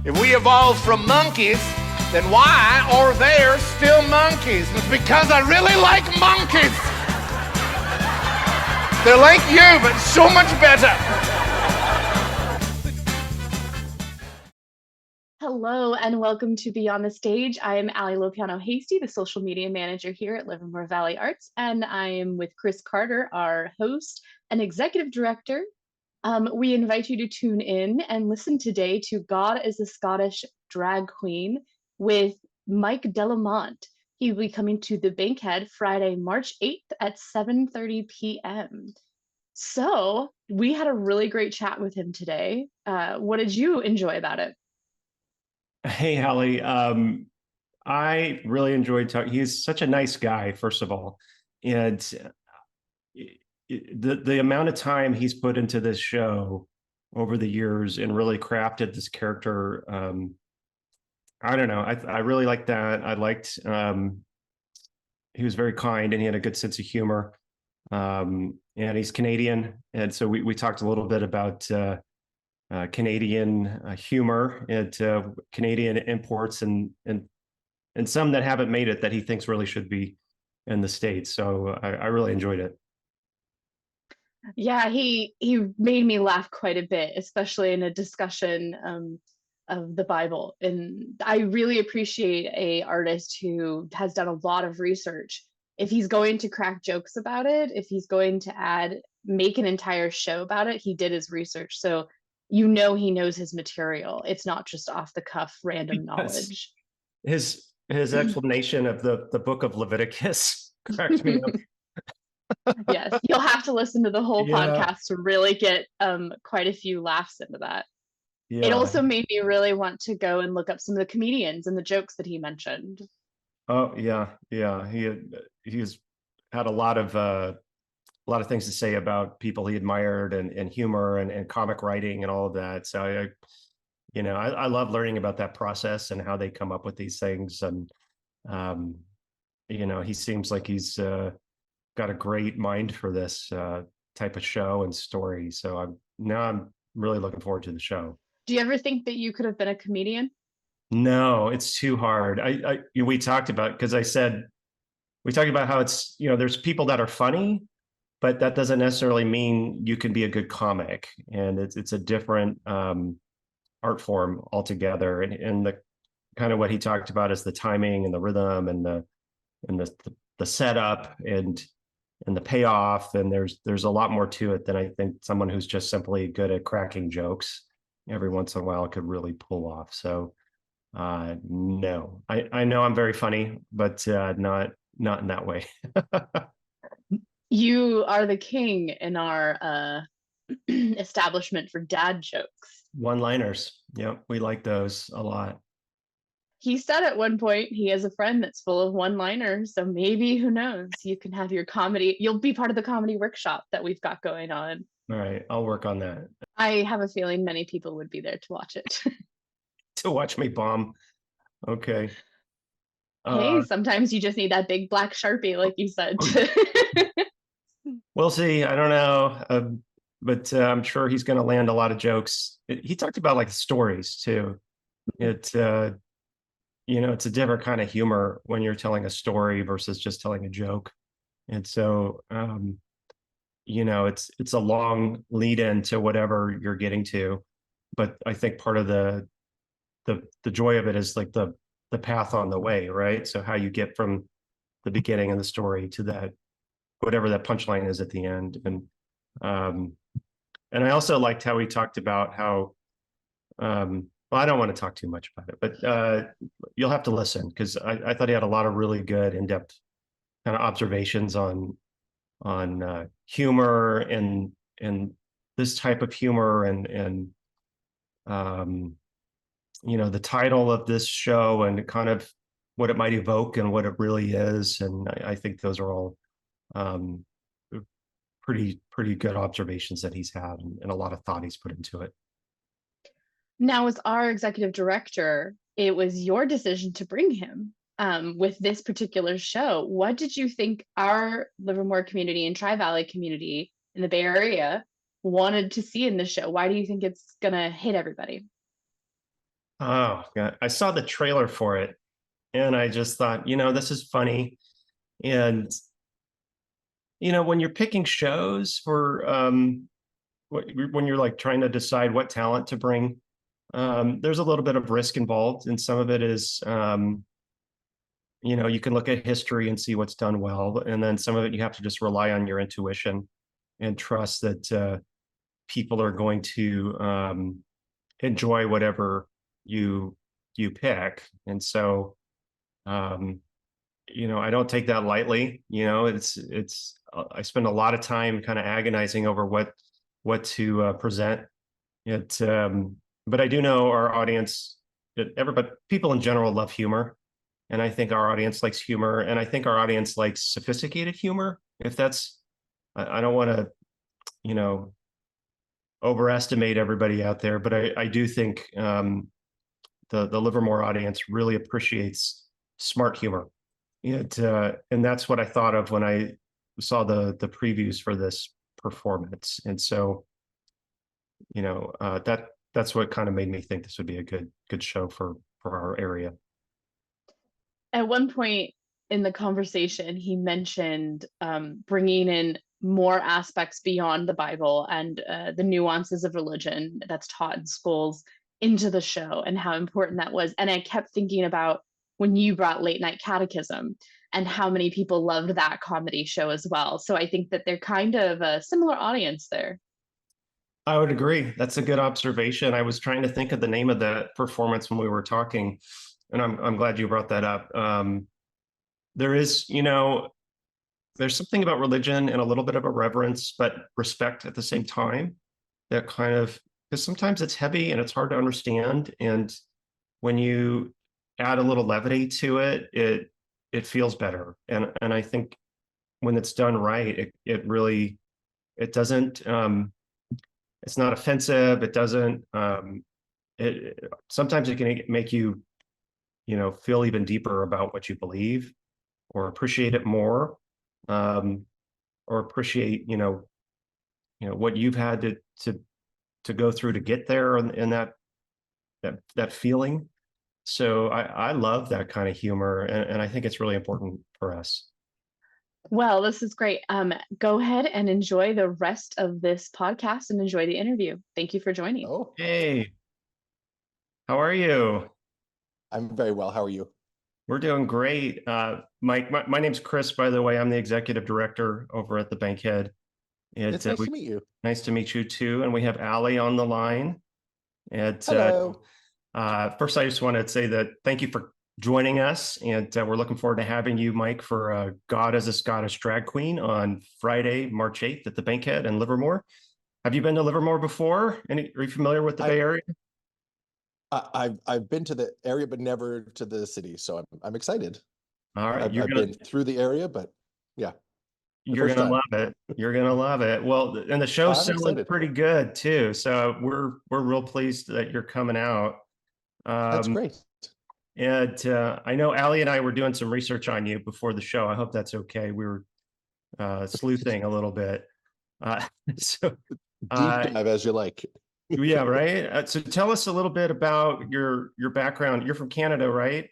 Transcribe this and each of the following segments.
If we evolved from monkeys, then why are there still monkeys? It's because I really like monkeys. They're like you, but so much better. Hello and welcome to Beyond the Stage. I am Allie Lopiano Hasty, the social media manager here at Livermore Valley Arts, and I am with Chris Carter, our host and executive director. We invite you to tune in and listen today to God is a Scottish Drag Queen with Mike Delamont. He will be coming to the Bankhead Friday, March 8th at 7:30 p.m. So we had a really great chat with him today. What did you enjoy about it? Hey, Hallie. I really enjoyed talking. He's such a nice guy, first of all. And the amount of time he's put into this show over the years and really crafted this character, I don't know. I really liked that. I liked he was very kind and he had a good sense of humor. And he's Canadian. And so we talked a little bit about Canadian humor and Canadian imports and some that haven't made it that he thinks really should be in the States. So I really enjoyed it. Yeah, he made me laugh quite a bit, especially in a discussion of the Bible. And I really appreciate a artist who has done a lot of research. If he's going to crack jokes about it, if he's going to make an entire show about it, he did his research. So you know he knows his material. It's not just off the cuff random knowledge. His explanation of the book of Leviticus cracked me up. Yes, you'll have to listen to the whole Yeah. podcast to really get quite a few laughs into that. It Yeah. also made me really want to go and look up some of the comedians and the jokes that he mentioned. Oh yeah, yeah. He's had a lot of things to say about people he admired and humor and comic writing and all of that. So I love learning about that process and how they come up with these things. And he seems like he's got a great mind for this type of show and story. So I'm really looking forward to the show. Do you ever think that you could have been a comedian? No, it's too hard. We talked about, because we talked about how it's, there's people that are funny, but that doesn't necessarily mean you can be a good comic. And it's a different art form altogether. And the kind of what he talked about is the timing and the rhythm and the setup and the payoff. And there's a lot more to it than I think someone who's just simply good at cracking jokes every once in a while could really pull off. So no, I know I'm very funny, but not in that way. You are the king in our establishment for dad jokes. One-liners. Yeah, we like those a lot. He said at one point he has a friend that's full of one-liners, so maybe, who knows, you can have your comedy. You'll be part of the comedy workshop that we've got going on. All right, I'll work on that. I have a feeling many people would be there to watch it. To watch me bomb. Okay. Hey, sometimes you just need that big black Sharpie, like you said. We'll see. I don't know. But I'm sure he's going to land a lot of jokes. He talked about like stories too. It's it's a different kind of humor when you're telling a story versus just telling a joke. And so it's a long lead into whatever you're getting to. But I think part of the joy of it is like the path on the way, right? So how you get from the beginning of the story to that whatever that punchline is at the end. And I also liked how he talked about how well, I don't want to talk too much about it, but you'll have to listen because I thought he had a lot of really good in-depth kind of observations on humor and this type of humor and the title of this show and kind of what it might evoke and what it really is. And I think those are all pretty good observations that he's had and a lot of thought he's put into it. Now, as our executive director, it was your decision to bring him with this particular show. What did you think our Livermore community and Tri-Valley community in the Bay Area wanted to see in this show? Why do you think it's going to hit everybody? Oh, God. I saw the trailer for it and I just thought, this is funny. And, when you're picking shows for, when you're like trying to decide what talent to bring, there's a little bit of risk involved. And some of it is, you can look at history and see what's done well. And then some of it, you have to just rely on your intuition and trust that people are going to enjoy whatever you pick. And so, I don't take that lightly. I spend a lot of time kind of agonizing over what to present it. But I do know our audience, everybody, people in general love humor. And I think our audience likes humor. And I think our audience likes sophisticated humor. If that's, I don't want to, overestimate everybody out there, but I do think the Livermore audience really appreciates smart humor. And that's what I thought of when I saw the previews for this performance. And so, that's what kind of made me think this would be a good show for our area. At one point in the conversation, he mentioned bringing in more aspects beyond the Bible and the nuances of religion that's taught in schools into the show and how important that was. And I kept thinking about when you brought Late Night Catechism and how many people loved that comedy show as well. So I think that they're kind of a similar audience there. I would agree. That's a good observation. I was trying to think of the name of the performance when we were talking, and I'm glad you brought that up. There is, there's something about religion and a little bit of a reverence, but respect at the same time. That kind of, because sometimes it's heavy and it's hard to understand, and when you add a little levity to it, it feels better. And I think when it's done right, it really, it doesn't. It's not offensive. It doesn't. Sometimes it can make you, feel even deeper about what you believe, or appreciate it more, or appreciate, what you've had to go through to get there, and that feeling. So I love that kind of humor, and I think it's really important for us. Well, this is great. Go ahead and enjoy the rest of this podcast and enjoy the interview. Thank you for joining. Oh, Hey, how are you? I'm very well. How are you? We're doing great. Mike, my name's Chris, by the way. I'm the executive director over at the Bankhead. It's nice to meet you. Nice to meet you too. And we have Allie on the line. Hello. First, I just want to say that thank you for joining us. And we're looking forward to having you, Mike, for God as a Scottish Drag Queen on Friday, March 8th at the Bankhead in Livermore. Have you been to Livermore before? Are you familiar with the Bay Area? I've been to the area, but never to the city. So I'm excited. All right. I've been through the area, but yeah. You're going to love it. You're going to love it. Well, and the show's selling pretty good too. So we're real pleased that you're coming out. That's great. And I know Allie and I were doing some research on you before the show. I hope that's okay. We were sleuthing a little bit. So Deep dive as you like. Yeah, right. So tell us a little bit about your background. You're from Canada, right?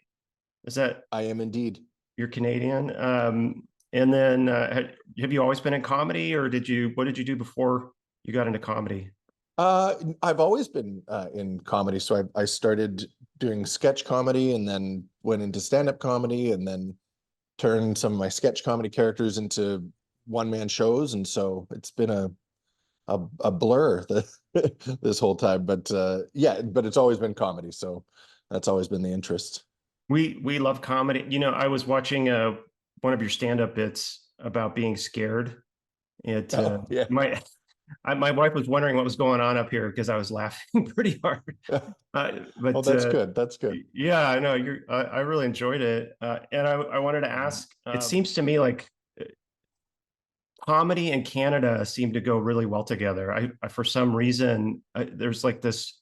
Is that? I am indeed. You're Canadian. And then have you always been in comedy, or what did you do before you got into comedy? I've always been in comedy. So I started doing sketch comedy and then went into stand-up comedy and then turned some of my sketch comedy characters into one-man shows. And so it's been a blur this whole time, but but it's always been comedy. So that's always been the interest. We love comedy. I was watching one of your stand-up bits about being scared. My wife was wondering what was going on up here because I was laughing pretty hard. But that's good. That's good. Yeah, I know I really enjoyed it, and I wanted to ask. It seems to me like comedy and Canada seem to go really well together. I for some reason there's like this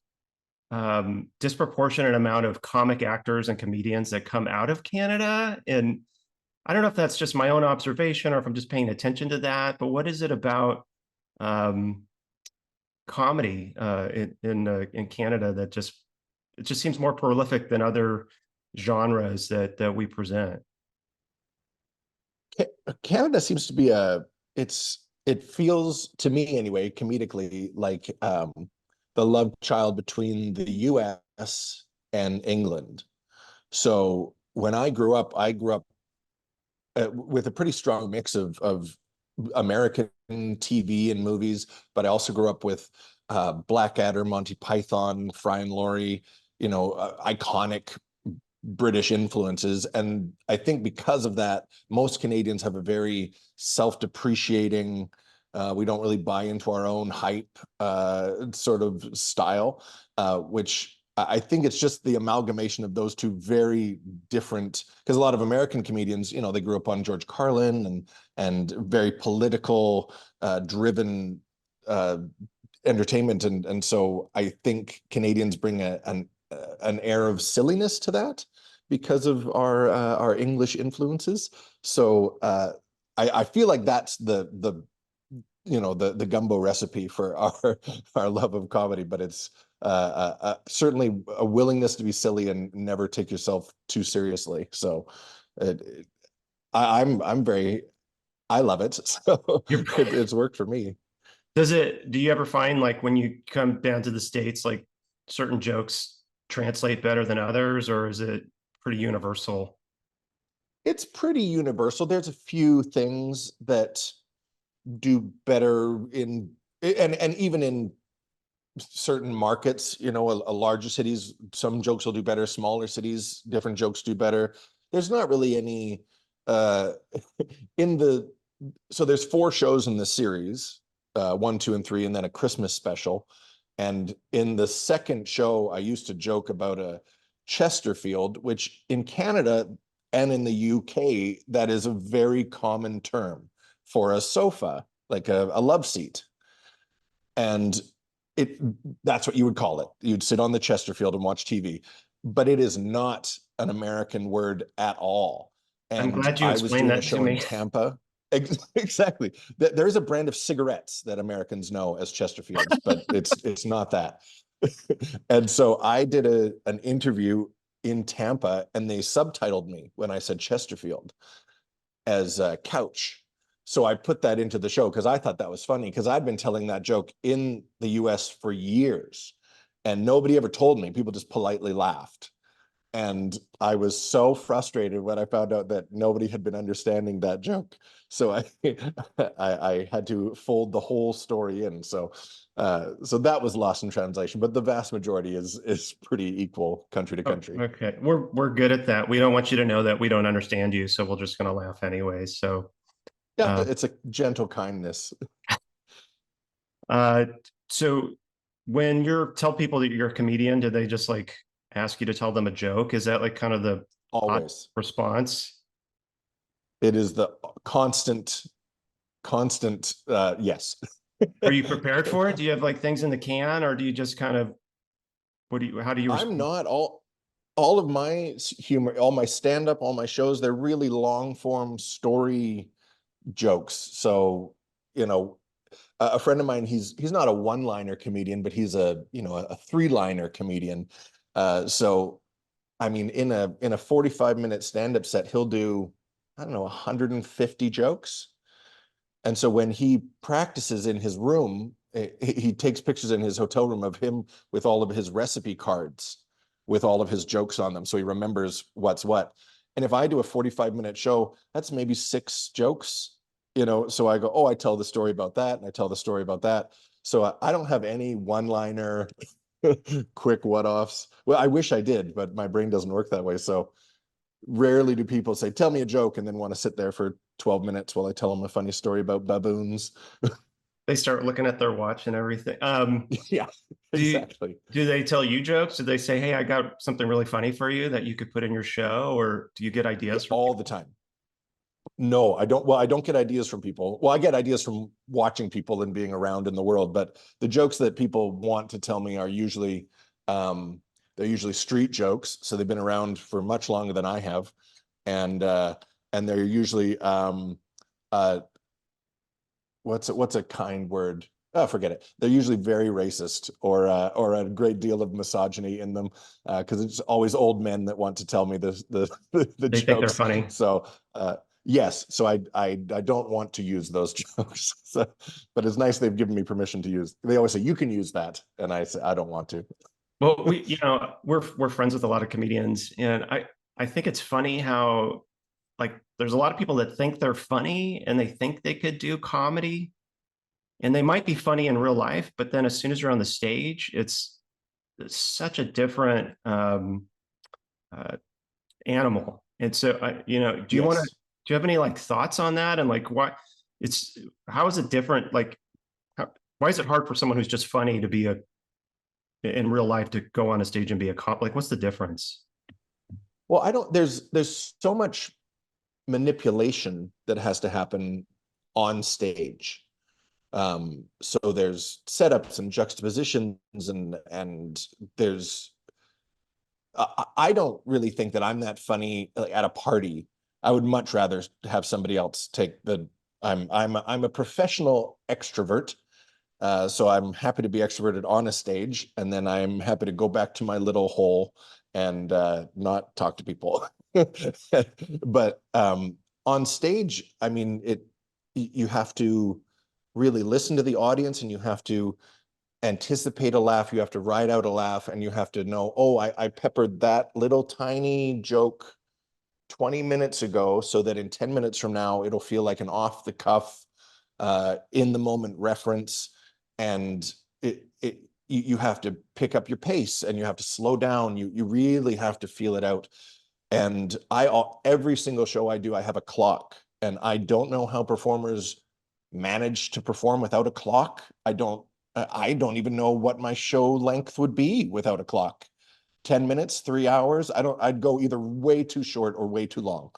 disproportionate amount of comic actors and comedians that come out of Canada, and I don't know if that's just my own observation or if I'm just paying attention to that. But what is it about comedy in Canada that just it just seems more prolific than other genres that we present. Canada seems to be it feels to me anyway, comedically, like the love child between the US and England. So when I grew up with a pretty strong mix of American TV and movies, but I also grew up with Blackadder, Monty Python, Fry and Laurie, iconic British influences. And I think because of that, most Canadians have a very self-depreciating, we don't really buy into our own hype sort of style, which I think it's just the amalgamation of those two very different, because a lot of American comedians, they grew up on George Carlin and very political, driven entertainment. And so I think Canadians bring an air of silliness to that because of our English influences. So I feel like that's the gumbo recipe for our love of comedy, but it's certainly a willingness to be silly and never take yourself too seriously. So I love it. So it's worked for me. Do you ever find, like, when you come down to the States, like certain jokes translate better than others, or is it pretty universal? It's pretty universal. There's a few things that do better and even in certain markets, a larger cities, some jokes will do better. Smaller cities, different jokes do better. There's not really any so there's 4 shows in the series, 1, 2, and 3, and then a Christmas special. And in the second show, I used to joke about a Chesterfield, which in Canada and in the UK, that is a very common term for a sofa, like a love seat. And that's what you would call it. You'd sit on the Chesterfield and watch TV, but it is not an American word at all. I'm And glad you I was explained doing a that to show in me. Tampa. Exactly. There's a brand of cigarettes that Americans know as Chesterfields, but it's not that. And so I did an interview in Tampa, and they subtitled me when I said Chesterfield as couch. So I put that into the show because I thought that was funny, because I'd been telling that joke in the US for years and nobody ever told me. People just politely laughed. And I was so frustrated when I found out that nobody had been understanding that joke. So I had to fold the whole story in. So that was lost in translation, but the vast majority is pretty equal country to country. Okay, we're good at that. We don't want you to know that we don't understand you, so we're just gonna laugh anyway. So Yeah, it's a gentle kindness. So when tell people that you're a comedian, do they just like ask you to tell them a joke? Is that like kind of the Always. response? It is the constant, yes. Are you prepared for it? Do you have like things in the can, or do you just kind of, how do you respond? I'm not all of my humor, all my stand-up, all my shows, they're really long form story jokes. So, a friend of mine, he's not a one-liner comedian, but he's a 3-liner comedian. So I mean, in a 45-minute stand-up set, he'll do, I don't know, 150 jokes. And so when he practices in his room, he takes pictures in his hotel room of him with all of his recipe cards with all of his jokes on them, so he remembers what's what. And if I do a 45-minute show, that's maybe 6 jokes, so I go, oh, I tell the story about that, and I tell the story about that. So I don't have any one-liner quick what-offs. Well, I wish I did, but my brain doesn't work that way. So rarely do people say, tell me a joke, and then want to sit there for 12 minutes while I tell them a funny story about baboons. They start looking at their watch and everything. Yeah, exactly. Do they tell you jokes? Do they say, hey, I got something really funny for you that you could put in your show? Or do you get ideas from all the time? No, I don't. Well, I don't get ideas from people. Well, I get ideas from watching people and being around in the world, but the jokes that people want to tell me are usually, they're usually street jokes. So they've been around for much longer than I have. And they're usually, what's a kind word? Oh, forget it. They're usually very racist or a great deal of misogyny in them, because it's always old men that want to tell me the They think they're jokes. funny. So yes, so I don't want to use those jokes. So, but it's nice they've given me permission to use. They always say you can use that, and I say I don't want to. Well, we're friends with a lot of comedians, and I think it's funny how like there's a lot of people that think they're funny and they think they could do comedy, and they might be funny in real life, but then as soon as you're on the stage, it's such a different uh, animal. And so, do you want to? Yes. Do you have any like thoughts on that? And like, why it's how is it different? Like, why is it hard for someone who's just funny to be in real life to go on a stage and be a cop? Like, what's the difference? Well, I don't. There's so much manipulation that has to happen on stage. So there's setups and juxtapositions and there's I don't really think that I'm that funny like, at a party. I would much rather have somebody else take the I'm a professional extrovert. So I'm happy to be extroverted on a stage, and then I'm happy to go back to my little hole and not talk to people. But on stage, I mean, you have to really listen to the audience, and you have to anticipate a laugh, you have to ride out a laugh, and you have to know, oh, I peppered that little tiny joke 20 minutes ago so that in 10 minutes from now, it'll feel like an off the cuff, in the moment reference. And you have to pick up your pace and you have to slow down. You really have to feel it out. And every single show I do, I have a clock, and I don't know how performers manage to perform without a clock. I don't even know what my show length would be without a clock. 10 minutes, 3 hours. I'd go either way too short or way too long.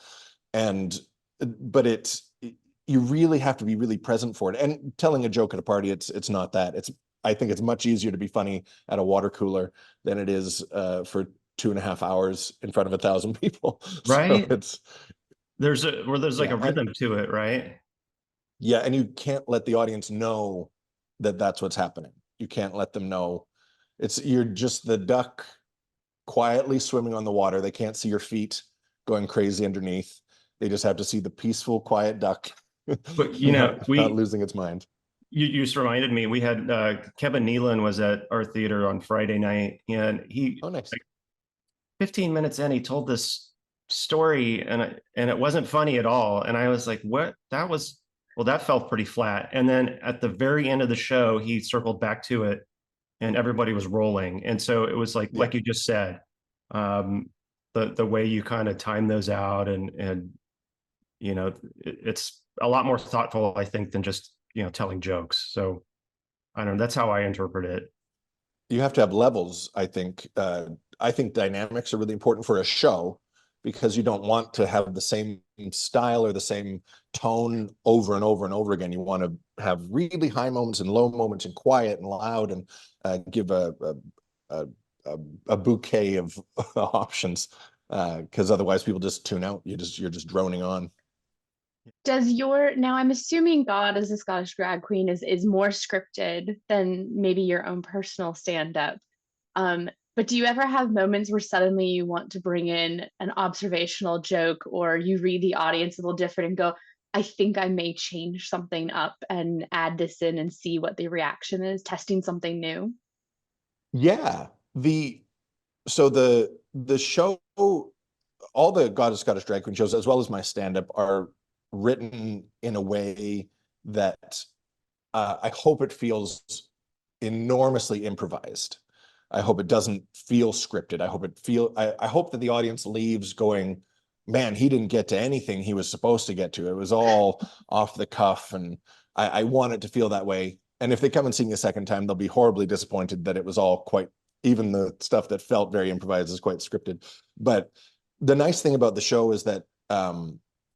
And, but you really have to be really present for it. And telling a joke at a party, it's not that. I think it's much easier to be funny at a water cooler than it is for 2.5 hours in front of 1,000 people. So Right? There's like yeah, a rhythm to it, right? yeah, and you can't let the audience know that that's what's happening. You can't let them know. You're just the duck quietly swimming on the water. They can't see your feet going crazy underneath. They just have to see the peaceful, quiet duck, But not losing its mind. you just reminded me. We had Kevin Nealon was at our theater on Friday night, and he Oh, nice. like 15 minutes in, he told this story, and it wasn't funny at all. And I was like, what? That felt pretty flat. And then at the very end of the show, he circled back to it, and everybody was rolling. And so it was Yeah. like you just said, um, the way you kind of time those out, and it's a lot more thoughtful, I think, than just telling jokes. So I don't know. That's how I interpret it. You have to have levels, I think. I think dynamics are really important for a show because you don't want to have the same style or the same tone over and over and over again. You want to have really high moments and low moments and quiet and loud, and give a, a bouquet of options, because otherwise people just tune out. You're just droning on. Now I'm assuming God as a Scottish drag queen is more scripted than maybe your own personal stand-up. But do you ever have moments where suddenly you want to bring in an observational joke, or you read the audience a little different and go, I think I may change something up and add this in and see what the reaction is, testing something new? Yeah. The show, all the God of Scottish drag queen shows, as well as my stand-up, are written in a way that I hope it feels enormously improvised. I hope it doesn't feel scripted. I hope that the audience leaves going, man, he didn't get to anything he was supposed to get to. It was all off the cuff, and I want it to feel that way. And if they come and see me a second time, they'll be horribly disappointed that it was all even the stuff that felt very improvised is quite scripted. But the nice thing about the show is that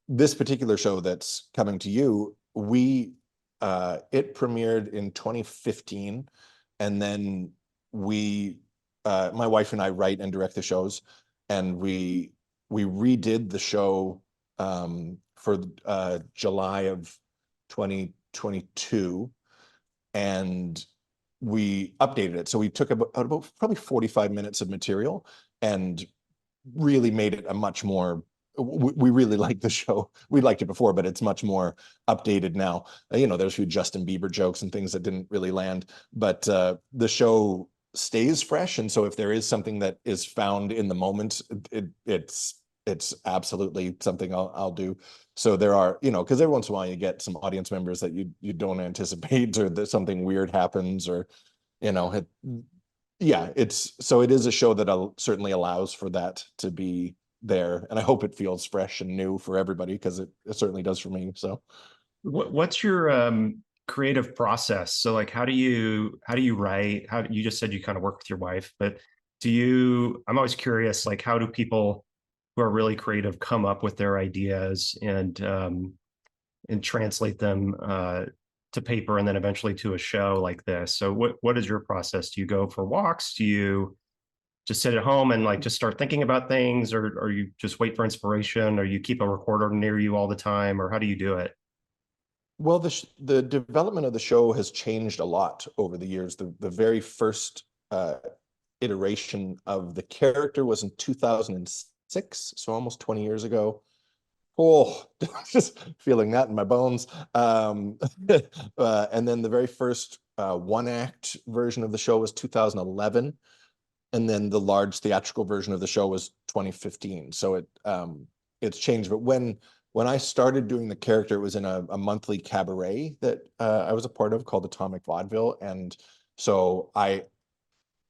this particular show that's coming to you, it premiered in 2015, and then my wife and I write and direct the shows, and we redid the show for July of 2022, and we updated it. So we took about probably 45 minutes of material and really made it a much more, we really like the show. We liked it before, but it's much more updated now. You know, there's a few Justin Bieber jokes and things that didn't really land, but the show stays fresh. And so if there is something that is found in the moment, it's absolutely something I'll do. So there are, you know, because every once in a while you get some audience members that you don't anticipate, or that something weird happens, or, you know, yeah, so it is a show that certainly allows for that to be there. And I hope it feels fresh and new for everybody, because it certainly does for me. So What's your creative process? So like, how do you write? You just said you kind of work with your wife, but I'm always curious, like, how do people who are really creative come up with their ideas and translate them to paper and then eventually to a show like this? So what is your process? Do you go for walks? Do you just sit at home and like just start thinking about things, or you just wait for inspiration, or you keep a recorder near you all the time, or how do you do it? well, the development of the show has changed a lot over the years. The very first iteration of the character was in 2006, so almost 20 years ago. Oh, just feeling that in my bones. And then the very first one-act version of the show was 2011, and then the large theatrical version of the show was 2015. So it's changed. But when I started doing the character, it was in a monthly cabaret that I was a part of, called Atomic Vaudeville. And so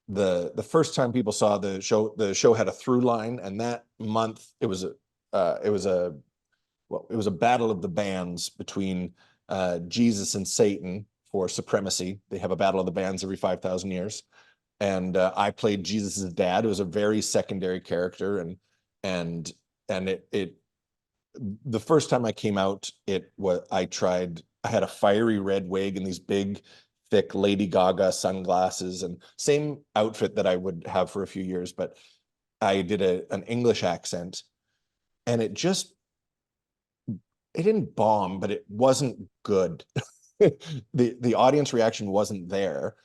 the first time people saw the show had a through line, and that month it was a battle of the bands between Jesus and Satan for supremacy. They have a battle of the bands every 5,000 years. And I played Jesus's dad. It was a very secondary character. And the first time I came out, I had a fiery red wig and these big, thick Lady Gaga sunglasses, and same outfit that I would have for a few years, but I did an English accent, and it didn't bomb, but it wasn't good. The audience reaction wasn't there,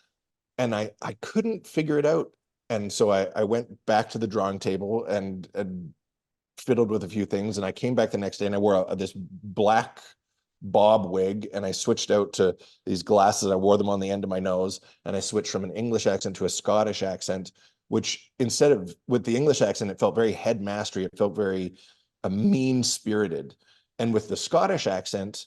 and I couldn't figure it out. And so I went back to the drawing table and fiddled with a few things, and I came back the next day and I wore this black bob wig, and I switched out to these glasses. I wore them on the end of my nose, and I switched from an English accent to a Scottish accent, which instead of with the English accent, it felt very headmastery. It felt very mean-spirited. And with the Scottish accent,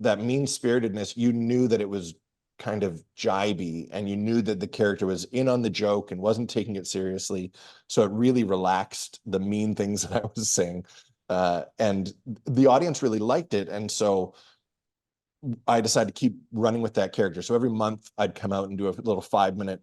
that mean-spiritedness, you knew that it was kind of jibey, and you knew that the character was in on the joke and wasn't taking it seriously. So it really relaxed the mean things that I was saying. And the audience really liked it. And so I decided to keep running with that character. So every month I'd come out and do a little 5-minute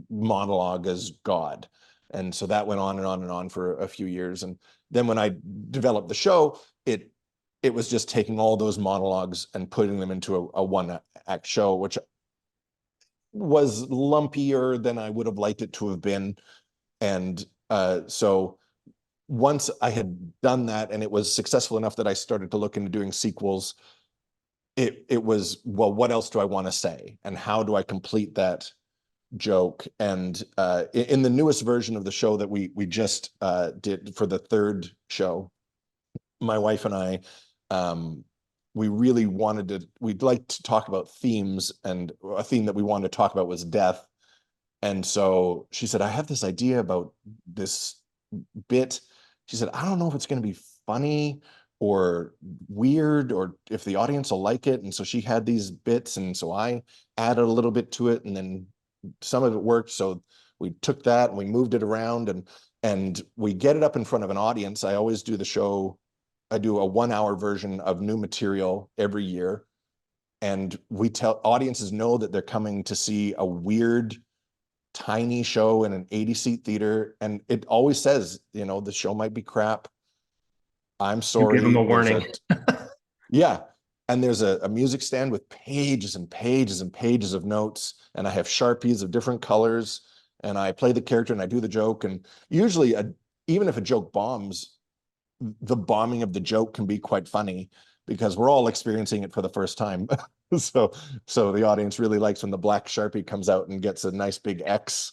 monologue as God. And so that went on and on and on for a few years. And then when I developed the show, it was just taking all those monologues and putting them into a one-act show, which was lumpier than I would have liked it to have been. And so once I had done that and it was successful enough that I started to look into doing sequels, it was, well, what else do I want to say? And how do I complete that joke? And in the newest version of the show that we just did for the third show, my wife and I, we'd like to talk about themes, and a theme that we wanted to talk about was death. And so she said, I have this idea about this bit. She said, I don't know if it's going to be funny or weird, or if the audience will like it. And so she had these bits, and so I added a little bit to it, and then some of it worked. So we took that and we moved it around, and we get it up in front of an audience. I always do the show. I do a 1-hour version of new material every year. And we tell audiences know that they're coming to see a weird, tiny show in an 80-seat theater. And it always says, you know, the show might be crap. I'm sorry. You give them a warning. Yeah. And there's a music stand with pages and pages and pages of notes. And I have Sharpies of different colors. And I play the character and I do the joke. And usually, even if a joke bombs, the bombing of the joke can be quite funny, because we're all experiencing it for the first time. So the audience really likes when the black Sharpie comes out and gets a nice big X.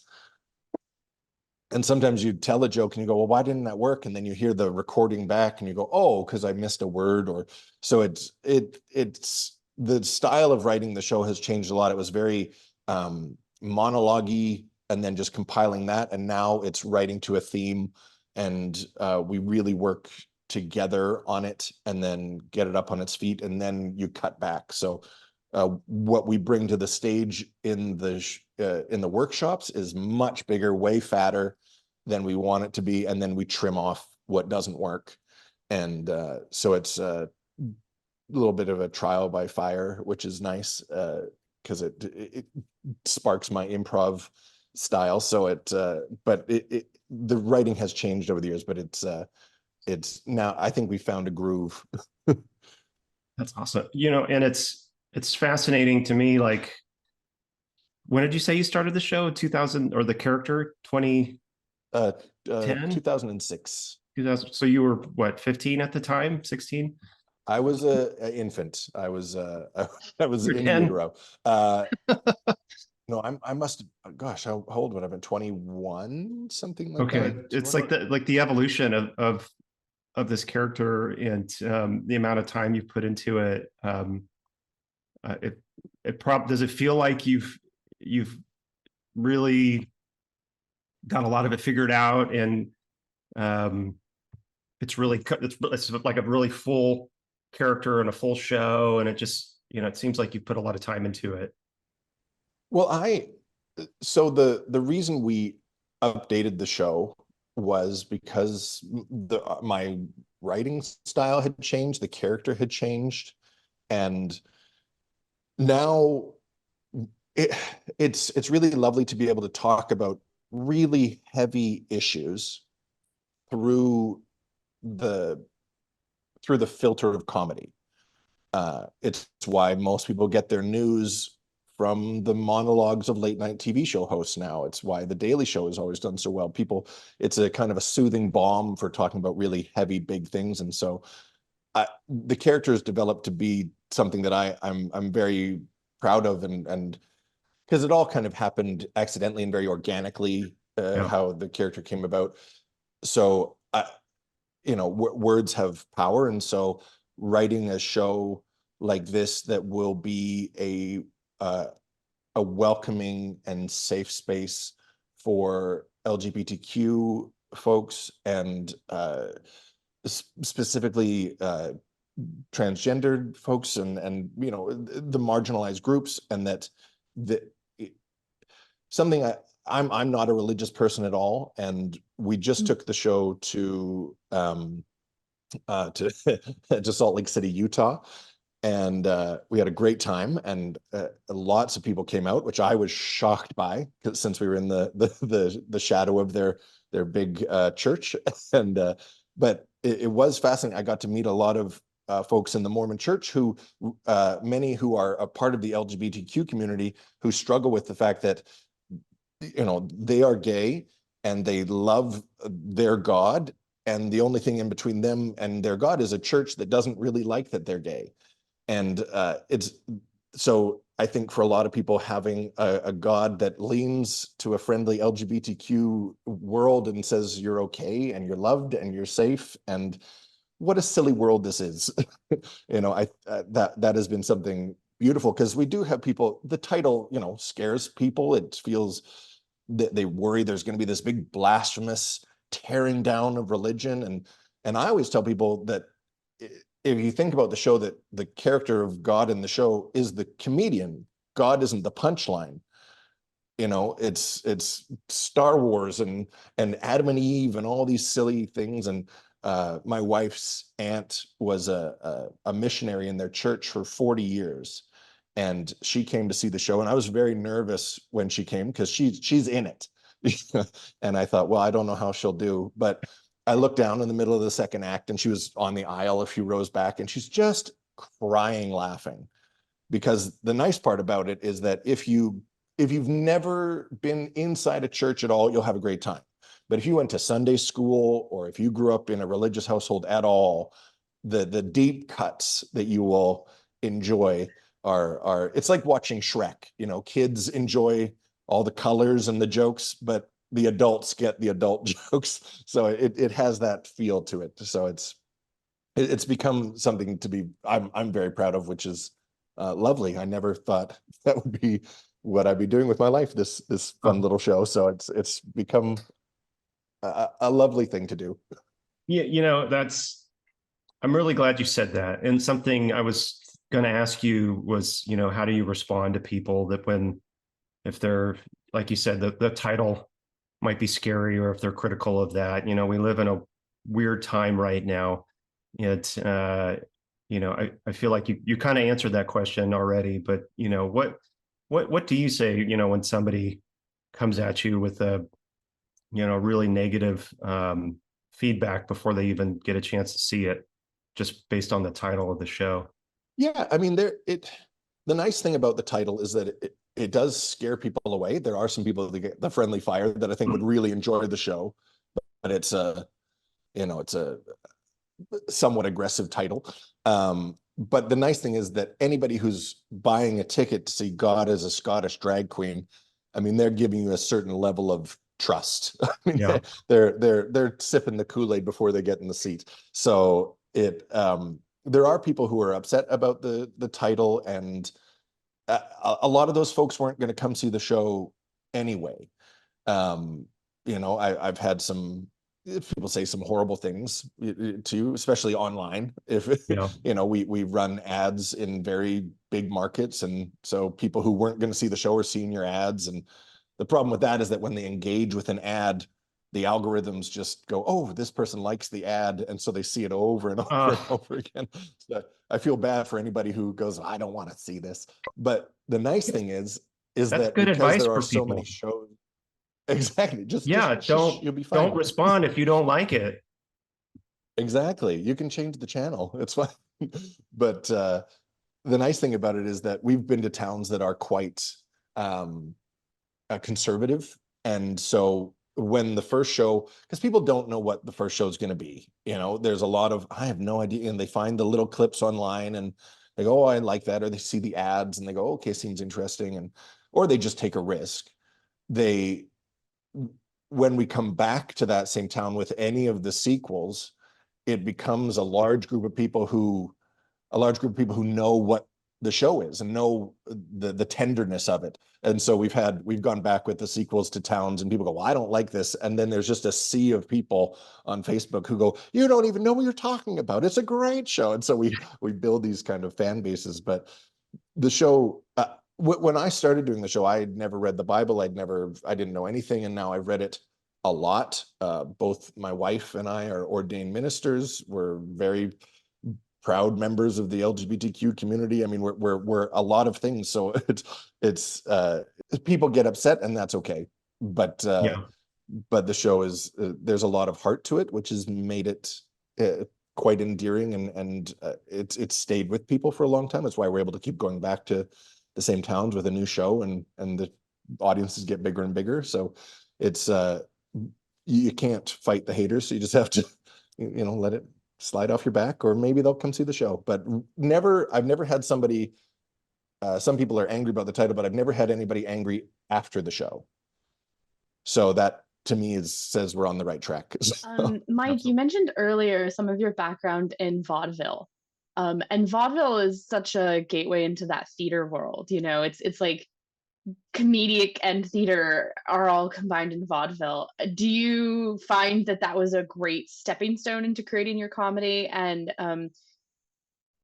And sometimes you tell a joke and you go, well, why didn't that work? And then you hear the recording back and you go, oh, because I missed a word. Or so it's the style of writing the show has changed a lot. It was very monologue-y and then just compiling that. And now it's writing to a theme, and we really work together on it and then get it up on its feet, and then you cut back. So what we bring to the stage in the workshops is much bigger, way fatter than we want it to be, and then we trim off what doesn't work. And so it's a little bit of a trial by fire, which is nice because it sparks my improv style. So but the writing has changed over the years, but it's now, I think we found a groove. That's awesome. And it's fascinating to me. Like, when did you say you started the show? 2000, or the character 2010? 2006. 2000. So you were what, 15 at the time? 16? I was an infant. I was I was You're in 10. utero. No, I must have, gosh, how old would I have been? 21, something like that. Okay. It's like the evolution of this character, and the amount of time you've put into it. Does it feel like you've really got a lot of it figured out, and it's like a really full character and a full show, and it just, it seems like you put a lot of time into it. Well, so the reason we updated the show was because my writing style had changed, the character had changed, and now it's really lovely to be able to talk about really heavy issues through the filter of comedy. It's why most people get their news from the monologues of late night TV show hosts now. It's why The Daily Show has always done so well. It's a kind of a soothing balm for talking about really heavy, big things. And so the characters developed to be something that I'm very proud of, and because it all kind of happened accidentally and very organically, how the character came about. So words have power, and so writing a show like this that will be a welcoming and safe space for LGBTQ folks, and specifically transgendered folks, and the marginalized groups, and that something I'm not a religious person at all, and we just took the show to Salt Lake City, Utah, and we had a great time, and lots of people came out, which I was shocked by, since we were in the shadow of their big church. And but it was fascinating. I got to meet a lot of folks in the Mormon church who many who are a part of the LGBTQ community, who struggle with the fact that they are gay and they love their God, and the only thing in between them and their God is a church that doesn't really like that they're gay. And so I think for a lot of people, having a God that leans to a friendly LGBTQ world and says you're okay and you're loved and you're safe, and what a silly world this is. That has been something beautiful, because we do have people, the title scares people. It feels that they worry there's going to be this big blasphemous tearing down of religion, and I always tell people that if you think about the show, that the character of God in the show is the comedian. God isn't the punchline. It's Star Wars and Adam and Eve and all these silly things. And my wife's aunt was a missionary in their church for 40 years. And she came to see the show, and I was very nervous when she came, because she's in it. And I thought, well, I don't know how she'll do, but I looked down in the middle of the second act, and she was on the aisle a few rows back, and she's just crying, laughing. Because the nice part about it is that if you've never been inside a church at all, you'll have a great time. But if you went to Sunday school, or if you grew up in a religious household at all, the deep cuts that you will enjoy are it's like watching Shrek. You know, kids enjoy all the colors and the jokes, but the adults get the adult jokes. So it has that feel to it. So it's become something to be I'm very proud of, which is lovely. I never thought that would be what I'd be doing with my life, this fun little show. So it's become a lovely thing to do. Yeah, I'm really glad you said that. And something I was going to ask you was, how do you respond to people that if they're, like you said, the title might be scary, or if they're critical of that. We live in a weird time right now. I feel like you kind of answered that question already, but what do you say, when somebody comes at you with a, really negative feedback before they even get a chance to see it, just based on the title of the show? Yeah, I mean, the nice thing about the title is that it does scare people away. There are some people that get the friendly fire that I think would really enjoy the show, but it's a somewhat aggressive title. But the nice thing is that anybody who's buying a ticket to see God as a Scottish drag queen, I mean, they're giving you a certain level of trust. I mean, Yeah. they're sipping the Kool-Aid before they get in the seat. So there are people who are upset about the title, and a lot of those folks weren't going to come see the show anyway. I've had some people say some horrible things too, especially online. If we run ads in very big markets, and so people who weren't going to see the show are seeing your ads. And the problem with that is that when they engage with an ad, the algorithms just go, oh, this person likes the ad, and so they see it over and over and over again. So I feel bad for anybody who goes, I don't want to see this. But the nice thing is That's that good because advice there are for so people. many shows. Exactly. Just you'll be fine. Don't respond if you don't like it. Exactly. You can change the channel. It's fine. But the nice thing about it is that we've been to towns that are quite conservative. And so when the first show, because people don't know what the first show is going to be, there's a lot of, I have no idea. And they find the little clips online and they go, oh, I like that. Or they see the ads and they go, okay, seems interesting. Or they just take a risk. When we come back to that same town with any of the sequels, it becomes a large group of people who know what the show is and know the tenderness of it. And so we've gone back with the sequels to towns, and people go, well, I don't like this. And then there's just a sea of people on Facebook who go, you don't even know what you're talking about. It's a great show. And so we build these kind of fan bases. But the show, when I started doing the show, I had never read the Bible. I didn't know anything. And now I've read it a lot. Both my wife and I are ordained ministers. We're very proud members of the LGBTQ community. I mean, we're a lot of things. So it's people get upset, and that's okay. But the show is there's a lot of heart to it, which has made it quite endearing, and it's stayed with people for a long time. That's why we're able to keep going back to the same towns with a new show, and the audiences get bigger and bigger. So it's you can't fight the haters. So you just have to let it slide off your back, or maybe they'll come see the show. But I've never had somebody, some people are angry about the title, but I've never had anybody angry after the show. So that to me says we're on the right track. Mike, you mentioned earlier some of your background in vaudeville. And vaudeville is such a gateway into that theater world. It's like comedic and theater are all combined in vaudeville. Do you find that was a great stepping stone into creating your comedy? And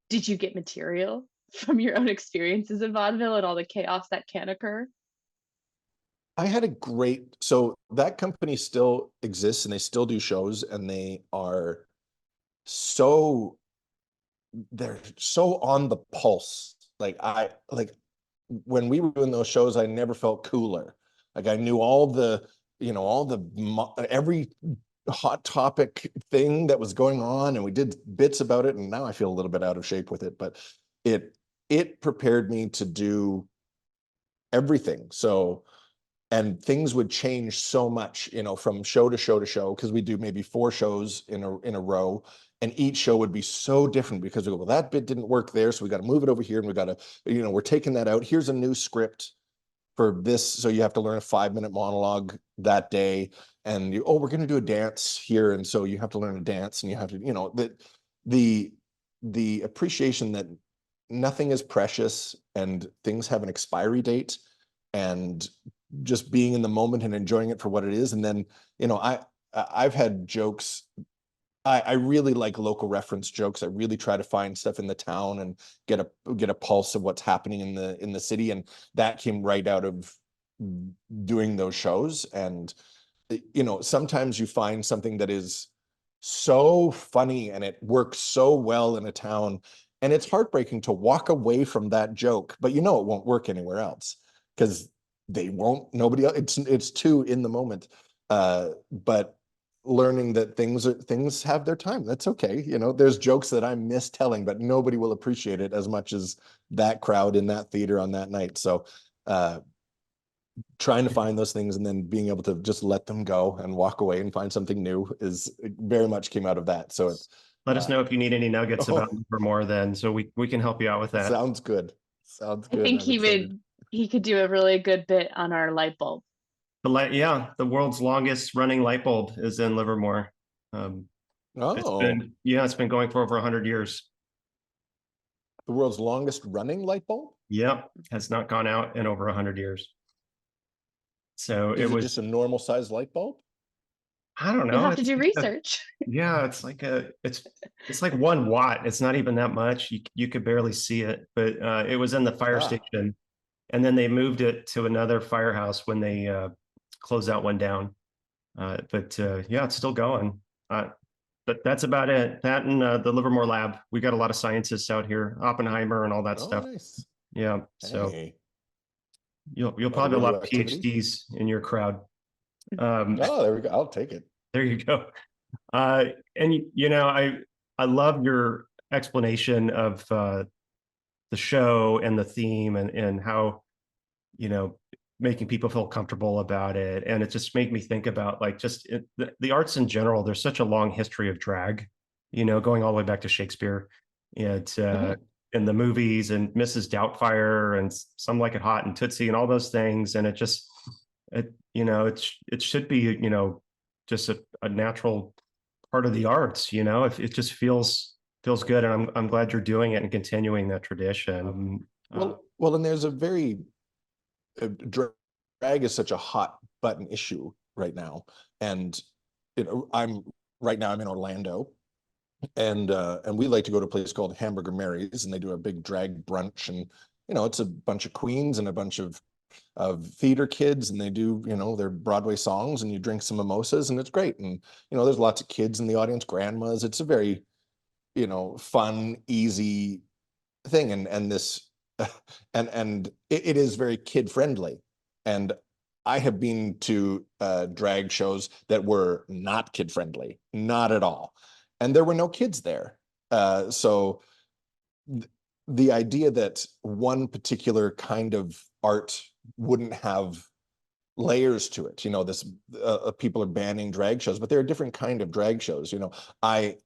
did you get material from your own experiences in vaudeville and all the chaos that can occur? I had so that company still exists, and they still do shows, and they're so on the pulse. When we were doing those shows, I never felt cooler. Like I knew every hot topic thing that was going on, and we did bits about it. And now I feel a little bit out of shape with it, but it prepared me to do everything. So and things would change so much, from show to show to show, because we do maybe 4 shows in a row, and each show would be so different because we go, well, that bit didn't work there, so we got to move it over here, and we got to, we're taking that out. Here's a new script for this, so you have to learn a 5-minute monologue that day, and we're going to do a dance here, and so you have to learn a dance, and you have to, the appreciation that nothing is precious and things have an expiry date, and just being in the moment and enjoying it for what it is. And then, I've had jokes. I really like local reference jokes. I really try to find stuff in the town and get a pulse of what's happening in the city. And that came right out of doing those shows. And, sometimes you find something that is so funny and it works so well in a town, and it's heartbreaking to walk away from that joke, but it won't work anywhere else because nobody else, it's too in the moment. But learning that things have their time. That's okay. There's jokes that I miss telling, but nobody will appreciate it as much as that crowd in that theater on that night. So trying to find those things and then being able to just let them go and walk away and find something new is very much came out of that. So let us know if you need any nuggets about Livermore then, so we can help you out with that. Sounds good. I think he could do a really good bit on our light bulb. The world's longest running light bulb is in Livermore. It's been going for over 100 years. The world's longest running light bulb? Yep, has not gone out in over 100 years. So it was just a normal size light bulb? I don't know. You'll have to do research. It's like 1 watt. It's not even that much. You could barely see it, but it was in the fire station, and then they moved it to another firehouse when they closed that one down. It's still going. But that's about it. That and the Livermore lab. We got a lot of scientists out here, Oppenheimer and all that stuff. Nice. Yeah. So you'll probably have a lot of PhDs in your crowd. There we go. I'll take it. There you go. And I love your explanation of the show and the theme and how making people feel comfortable about it. And it just made me think about the arts in general. There's such a long history of drag, going all the way back to Shakespeare and in the movies and Mrs. Doubtfire and Some Like It Hot and Tootsie and all those things. And it should be, just a natural part of the arts, if it just feels good. And I'm glad you're doing it and continuing that tradition. And there's a very drag is such a hot button issue right now, and I'm in Orlando, and we like to go to a place called Hamburger Mary's, and they do a big drag brunch, and it's a bunch of queens and a bunch of theater kids, and they do their Broadway songs, and you drink some mimosas, and it's great, and there's lots of kids in the audience, grandmas. It's a very fun, easy thing, and this and it is very kid friendly. And I have been to drag shows that were not kid friendly, not at all, and there were no kids there. So the idea that one particular kind of art wouldn't have layers to it, this people are banning drag shows, but there are different kind of drag shows. I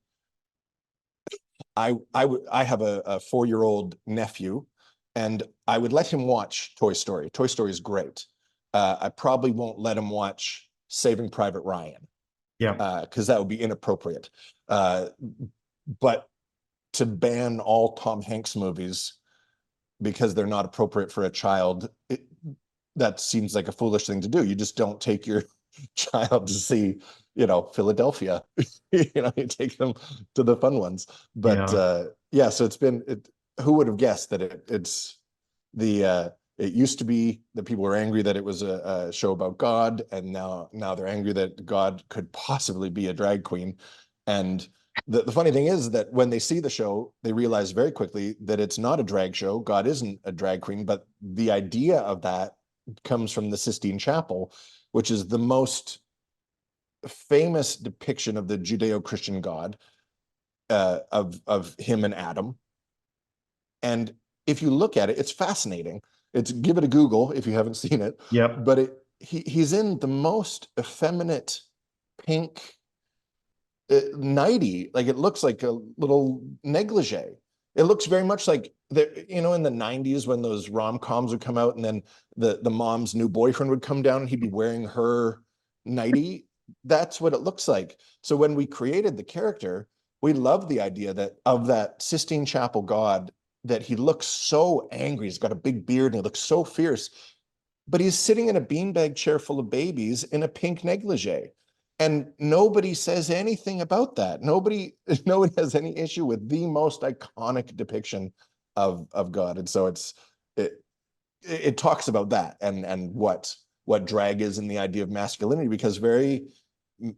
have a 4-year-old nephew, and I would let him watch Toy Story. Toy Story is great. I probably won't let him watch Saving Private Ryan. Yeah. Because that would be inappropriate. But to ban all Tom Hanks movies because they're not appropriate for a child, that seems like a foolish thing to do. You just don't take your child to see, Philadelphia. You take them to the fun ones. But so it's been who would have guessed that it's the it used to be that people were angry that it was a show about God, and now they're angry that God could possibly be a drag queen. And the funny thing is that when they see the show, they realize very quickly that it's not a drag show. God isn't a drag queen, but the idea of that comes from the Sistine Chapel, which is the most famous depiction of the Judeo-Christian God, of him and Adam. And if you look at it, it's fascinating. Give it a Google if you haven't seen it. Yep. But he's in the most effeminate pink nightie. Like, it looks like a little negligee. It looks very much like in the 90s when those rom-coms would come out, and then the mom's new boyfriend would come down and he'd be wearing her nightie. That's what it looks like. So when we created the character, we love the idea of that Sistine Chapel God, that he looks so angry. He's got a big beard and he looks so fierce, but he's sitting in a beanbag chair full of babies in a pink negligee. And nobody says anything about that. No one has any issue with the most iconic depiction of God. And so it talks about that and what drag is in the idea of masculinity, because very,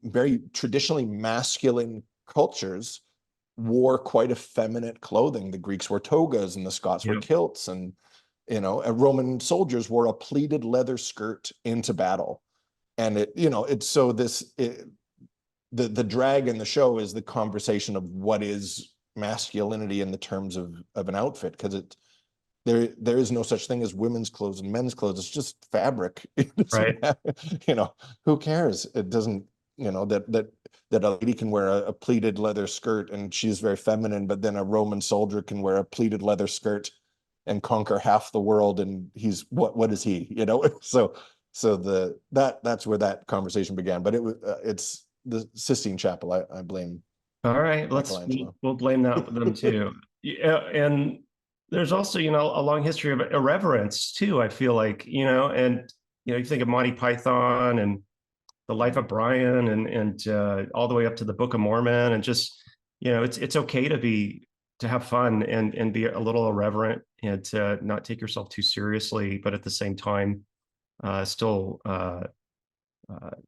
very traditionally masculine cultures wore quite effeminate clothing. The Greeks wore togas and the Scots wore kilts, and Roman soldiers wore a pleated leather skirt into battle. And the drag in the show is the conversation of what is masculinity in the terms of an outfit, because there is no such thing as women's clothes and men's clothes. It's just fabric. Right. Who cares? It doesn't, that a lady can wear a pleated leather skirt and she's very feminine, but then a Roman soldier can wear a pleated leather skirt and conquer half the world, and he's what is he? So that's where that conversation began. But it's the Sistine Chapel. I blame. All right, we'll blame them too. Yeah, and there's also a long history of irreverence too. I feel like and you think of Monty Python and The Life of Brian and all the way up to the Book of Mormon, and just it's okay to have fun and be a little irreverent and to not take yourself too seriously, but at the same time still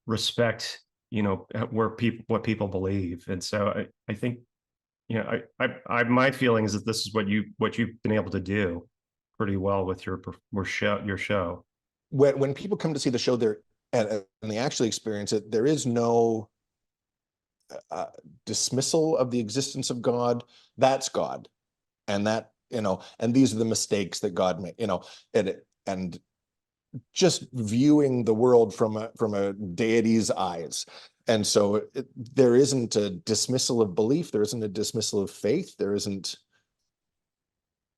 respect what people believe. And so I think my feeling is that this is what you've been able to do pretty well with your show. When people come to see the show, and they actually experience it, there is no dismissal of the existence of God. That's God, and and these are the mistakes that God made, and just viewing the world from a deity's eyes. And so there isn't a dismissal of belief, there isn't a dismissal of faith, there isn't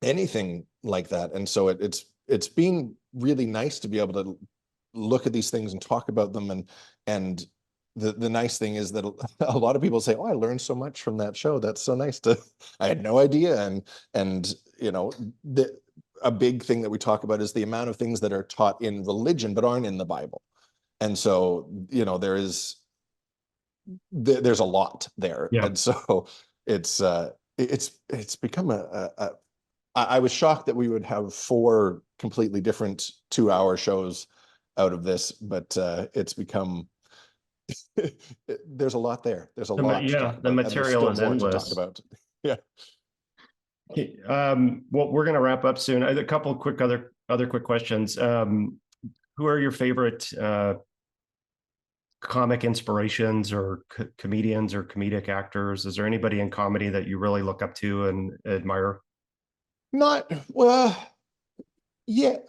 anything like that. And so it's been really nice to be able to look at these things and talk about them. And the nice thing is that a lot of people say, "Oh, I learned so much from that show. That's so nice I had no idea." And a big thing that we talk about is the amount of things that are taught in religion but aren't in the Bible. And so there's a lot there. Yeah. And so it's become I was shocked that we would have 4 completely different 2-hour shows out of this, but it's become there's a lot there. There's a lot to talk about. The material is endless. To talk about. Yeah. Well, we're going to wrap up soon. A couple quick other quick questions. Who are your favorite comic inspirations or comedians or comedic actors? Is there anybody in comedy that you really look up to and admire? Yeah.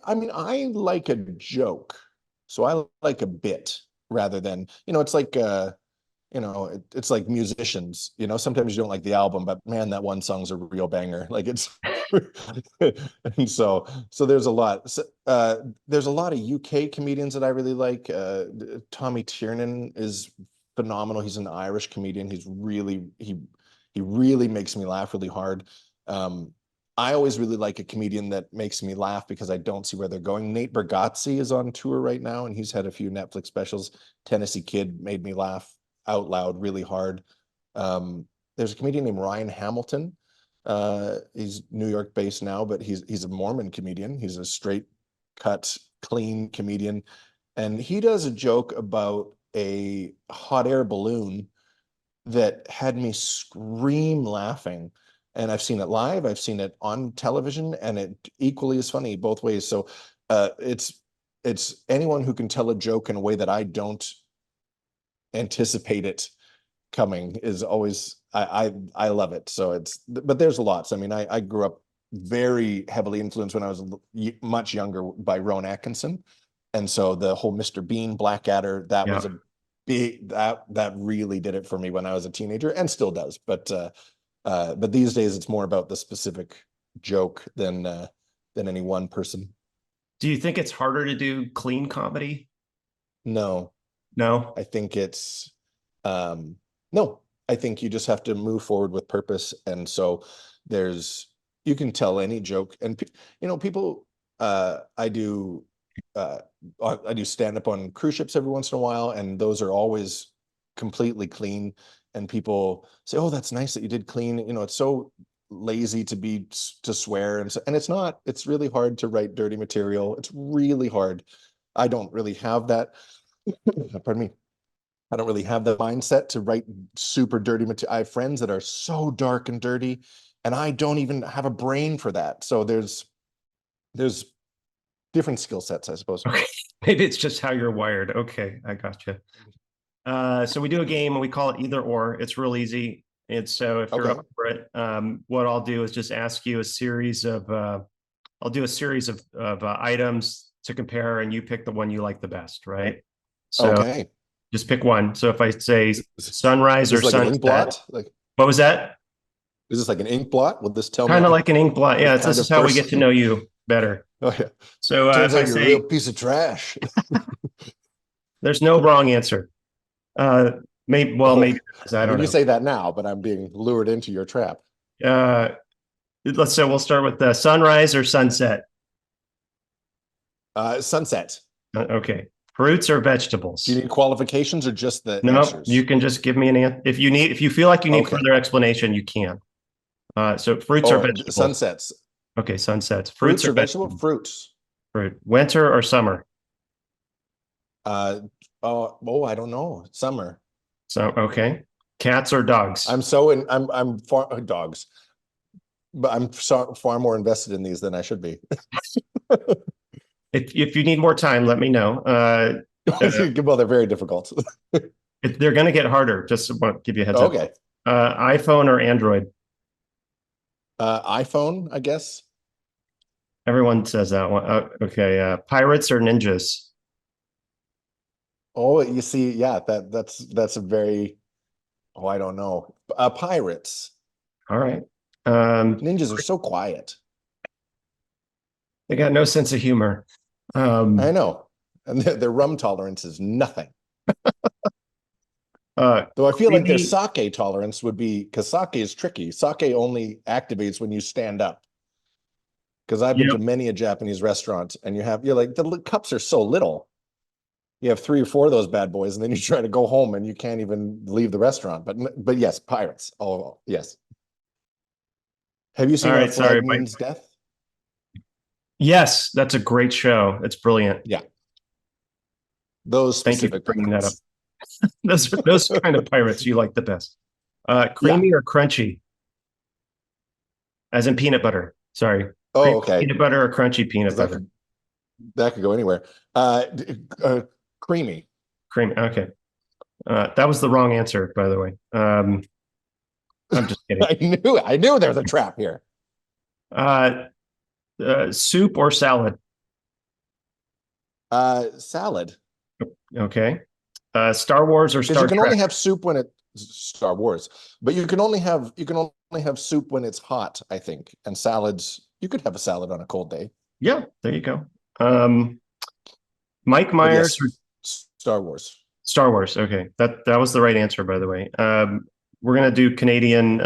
I mean, I like a joke, so I like a bit rather than it's like it's like musicians, sometimes you don't like the album, but man, that one song's a real banger. Like it's and so there's a lot. There's a lot of UK comedians that I really like. Tommy Tiernan is phenomenal. He's an Irish comedian. He really makes me laugh really hard. I always really like a comedian that makes me laugh because I don't see where they're going. Nate Bargatze is on tour right now, and he's had a few Netflix specials. Tennessee Kid made me laugh out loud really hard. There's a comedian named Ryan Hamilton. He's New York based now, but he's a Mormon comedian. He's a straight cut, clean comedian. And he does a joke about a hot air balloon that had me scream laughing. And I've seen it live, I've seen it on television, and it equally is funny both ways. So it's anyone who can tell a joke in a way that I don't anticipate it coming is always, I love it. So but there's lots. I mean, I grew up very heavily influenced when I was much younger by Rowan Atkinson. And so the whole Mr. Bean Blackadder, that Yeah. was a big, that really did it for me when I was a teenager, and still does. But these days it's more about the specific joke than any one person. Do you think it's harder to do clean comedy? No, No. I think it's no, I think you just have to move forward with purpose. And so you can tell any joke, and people, I do stand up on cruise ships every once in a while, and those are always completely clean. And people say, "Oh, that's nice that you did clean." It's so lazy to swear, and it's not. It's really hard to write dirty material. It's really hard. I don't really have that. Pardon me. I don't really have the mindset to write super dirty material. I have friends that are so dark and dirty, and I don't even have a brain for that. So there's different skill sets, I suppose. Okay. Maybe it's just how you're wired. Okay, I got you. So we do a game and we call it either or. It's real easy. And so if you're Okay. up for it, what I'll do is just ask you a series of I'll do a series of items to compare, and you pick the one you like the best, right? So Okay. just pick one. So if I say sunrise Is or this like an ink sunset, blot? Like, what was that? is this like an ink blot? Will this tell Kind of me like an ink blot. Yeah, what this kind is of how we get to person? know you better. Oh yeah. So Turns if I out you're a say real piece of trash. there's no wrong answer. Maybe Oh, maybe I don't you know. say that now, but I'm being lured into your trap. We'll start with the sunrise or sunset. Sunset. Okay. Fruits or vegetables? Do you need qualifications or just the No, answers? you can just give me an answer. If you feel like you need Okay. further explanation, you can. So fruits or vegetables? Sunsets. Okay, sunsets. Fruits or vegetable? Fruits. Fruit. Winter or summer? I don't know. Summer. So okay. Cats or dogs? I'm far dogs, but I'm far more invested in these than I should be. If you need more time, let me know. Well, they're very difficult. They're going to get harder. Just want to give you a heads up. Okay. iPhone or Android? iPhone, I guess. Everyone says that one. Okay. Pirates or ninjas? Oh, you see, yeah, that's a very, I don't know. Pirates. All right. Ninjas are so quiet. They got no sense of humor. I know. And their rum tolerance is nothing. Though I feel like their sake tolerance would be, because sake is tricky. Sake only activates when you stand up. Because I've been to many a Japanese restaurant, and you're like, the cups are so little. You have 3 or 4 of those bad boys, and then you try to go home and you can't even leave the restaurant. But yes, pirates. Oh, yes. Have you seen All Our right, sorry, Flag Means Death? Yes, that's a great show. It's brilliant. Yeah. Those specific bringing that up. pirates. those kind of pirates you like the best. Creamy or crunchy? As in peanut butter. Sorry. Oh, okay. Peanut butter or crunchy peanut butter? That could go anywhere. Creamy. Creamy. Okay. That was the wrong answer, by the way. I'm just kidding. I knew there was a trap here. Soup or salad? Salad. Okay. Star Wars or Star Trek? You can only have soup when it's Star Wars, but you can only have soup when it's hot, I think. And salads, you could have a salad on a cold day. Yeah, there you go. Mike Myers or Star Wars? Star Wars. Okay, that was the right answer, by the way. We're gonna do Canadian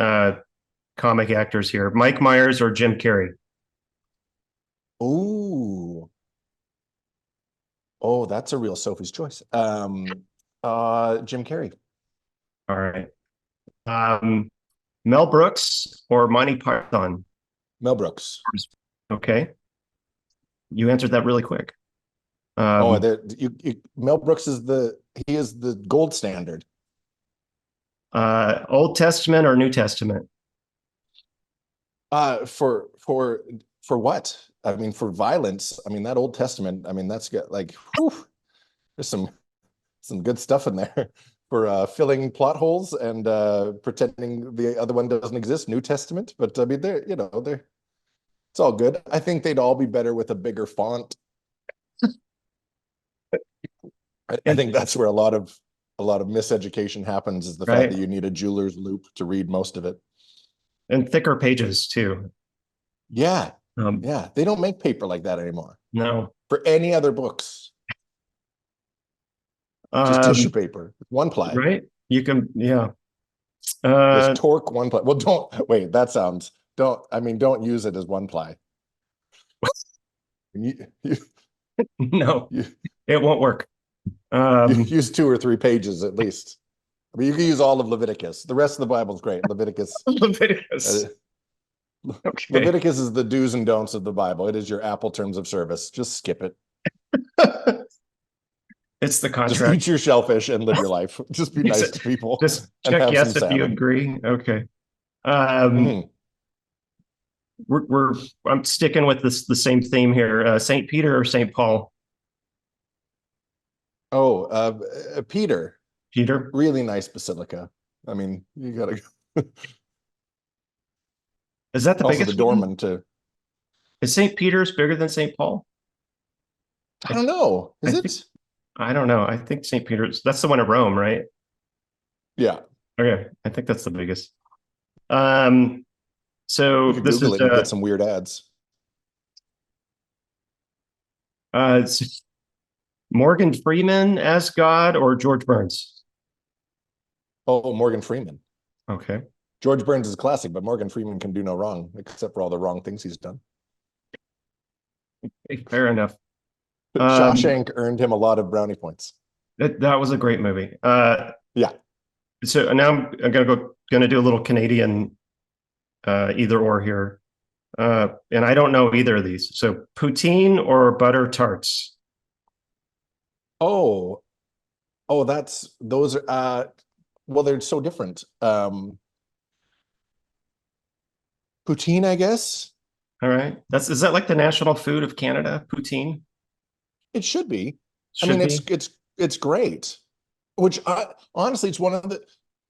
comic actors here. Mike Myers or Jim Carrey? Ooh. Oh, that's a real Sophie's choice. Jim Carrey. All right. Mel Brooks or Monty Python? Mel Brooks. Okay. You answered that really quick. Mel Brooks is the gold standard. Old Testament or New Testament? For what? I mean, for violence. I mean, that Old Testament. I mean, that's got like, whew, there's some good stuff in there for filling plot holes and pretending the other one doesn't exist. New Testament, but I mean, it's all good. I think they'd all be better with a bigger font. I think that's where a lot of miseducation happens, is the fact Right. that you need a jeweler's loop to read most of it. And thicker pages too. Yeah. Um, Yeah. They don't make paper like that anymore no. for any other books. Just tissue paper, one ply. Right. You can, yeah. Just torque one ply. Well, don't wait. That sounds, don't use it as one ply. No, you it won't work. use 2 or 3 pages at least. I mean, you can use all of Leviticus. The rest of the Bible's great. Leviticus. Leviticus. Okay. Leviticus is the do's and don'ts of the Bible. It is your Apple terms of service. Just skip it. It's the Just contract. eat your shellfish and live your life. Just be nice to people. Just and check have yes some if you salmon. agree. Okay. Mhm. I'm sticking with the same theme here. St. Peter or St. Paul? Peter. Peter. Really nice basilica. I mean, you gotta Is that the also biggest the one? doorman too. Is St. Peter's bigger than St. Paul? I don't know. Is I it? think- I don't know. I think St. Peter's, that's the one in Rome, right? Yeah. Okay. I think that's the biggest. So You could this Google is it and get some weird ads. it's Morgan Freeman as God or George Burns? Oh, Morgan Freeman. Okay. George Burns is a classic, but Morgan Freeman can do no wrong except for all the wrong things he's done. Fair enough. Shawshank earned him a lot of brownie points. That was a great movie. Yeah. So now I'm gonna do a little Canadian either or here. And I don't know either of these. So poutine or butter tarts? Oh, those are well, they're so different. Poutine, I guess. All right. Is that like the national food of Canada? Poutine? It should be. Should I mean, be. it's great. Which honestly, it's one of the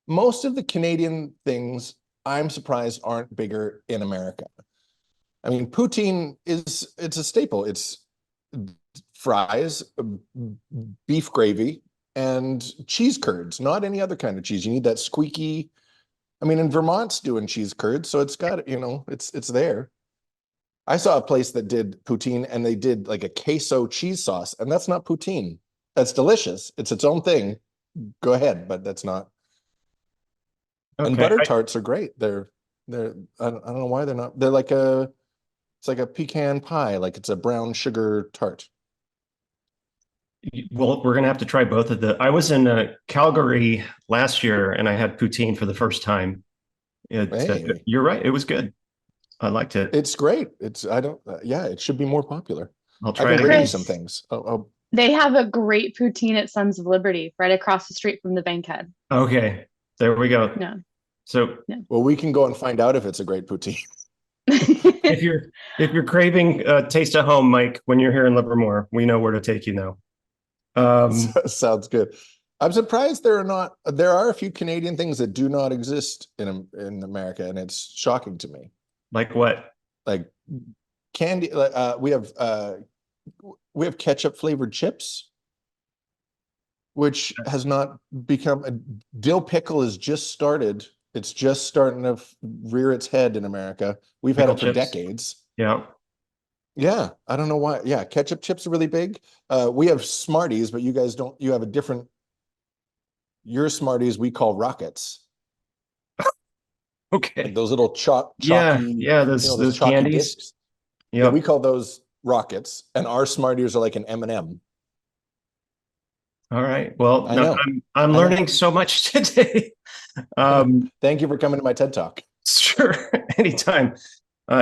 most of the Canadian things I'm surprised aren't bigger in America. I mean, poutine it's a staple. It's fries, beef gravy, and cheese curds, not any other kind of cheese. You need that squeaky. I mean, in Vermont's doing cheese curds, so it's got, it's there. I saw a place that did poutine and they did like a queso cheese sauce, and that's not poutine. That's delicious. It's its own thing. Go ahead, but that's not. Okay. And butter tarts are great. I don't know why they're not. They're like it's like a pecan pie, like it's a brown sugar tart. Well, we're gonna have to try both of the. I was in Calgary last year and I had poutine for the first time. Hey. You're right. It was good. I liked it. It's great. Yeah, it should be more popular. I'll I try can it bring you again. some things. Oh, They have a great poutine at Sons of Liberty, right across the street from the Bankhead. Okay, there we go. No. So well, we can go and find out if it's a great poutine. if you're craving taste at home, Mike, when you're here in Livermore, we know where to take you now. Sounds good. I'm surprised there are a few Canadian things that do not exist in America, and it's shocking to me. Like what? Like candy. We have ketchup flavored chips, which has not become a dill pickle is just started. It's just starting to rear its head in America. We've had it for decades. Yeah. Yeah, I don't know why. Yeah, ketchup chips are really big. We have Smarties, but you guys don't. You have a different. Your Smarties we call rockets. Okay. Like those little chalky. Yeah. Those chalky candies. discs. Yep. Yeah, we call those rockets, and our Smarties are like an M&M. All right. Well, I know. I'm learning so much today. Thank you for coming to my TED Talk. Sure, anytime.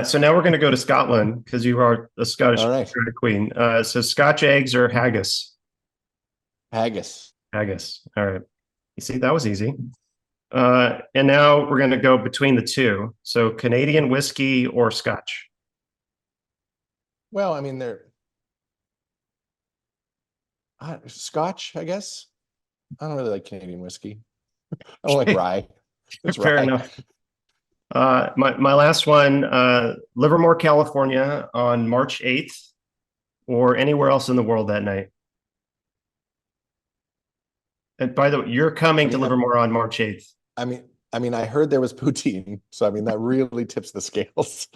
So now we're going to go to Scotland because you are a Scottish drag queen. So Scotch eggs or haggis? Haggis. Haggis. All right. You see, that was easy. And now we're going to go between the two. So Canadian whiskey or Scotch? Well, I mean, they're Scotch, I guess. I don't really like Canadian whiskey. I don't like rye. It's Fair rye. enough. My last one, Livermore, California on March 8th or anywhere else in the world that night. And by the way, you're coming I to mean, Livermore on March 8th. I mean, I heard there was poutine, so I mean that really tips the scales.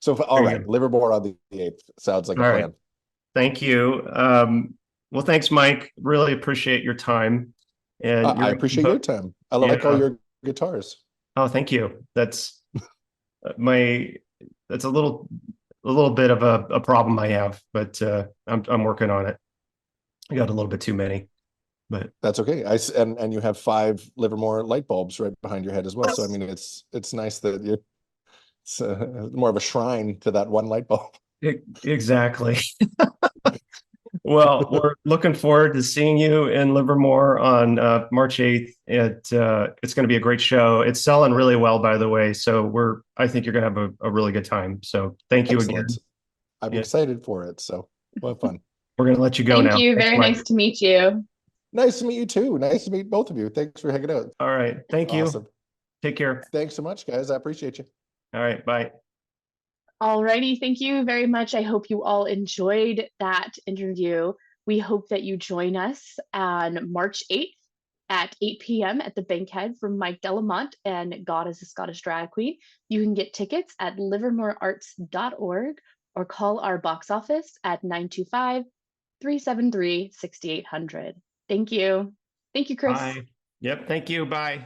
So all There you right, go. Livermore on the 8th sounds like a All right. plan. Thank you. Well, thanks, Mike. Really appreciate your time. And I you're appreciate your time. I like all your guitars. Oh, thank you. That's my that's a little bit of a problem I have, but I'm working on it. I got a little bit too many, but That's okay. And you have 5 Livermore light bulbs right behind your head as well. So I mean, it's nice that it's more of a shrine to that one light bulb. exactly. Well, we're looking forward to seeing you in Livermore on March 8th. It's going to be a great show. It's selling really well, by the way. So I think you're going to have a really good time. So thank you again. Excellent. I'm Yeah. excited for it. So we'll have fun. We're going to let you go Thank now. you. Thanks, Very Mike. nice to meet you. Nice to meet you too. Nice to meet both of you. Thanks for hanging out. All right. Thank you. Awesome. Take care. Thanks so much, guys. I appreciate you. All right. Bye. Alrighty, thank you very much. I hope you all enjoyed that interview. We hope that you join us on March 8th at 8 p.m. at the Bankhead for Mike Delamont and God is a Scottish Drag Queen. You can get tickets at livermorearts.org or call our box office at 925-373-6800. Thank you. Thank you, Chris. Bye. Yep. Thank you. Bye.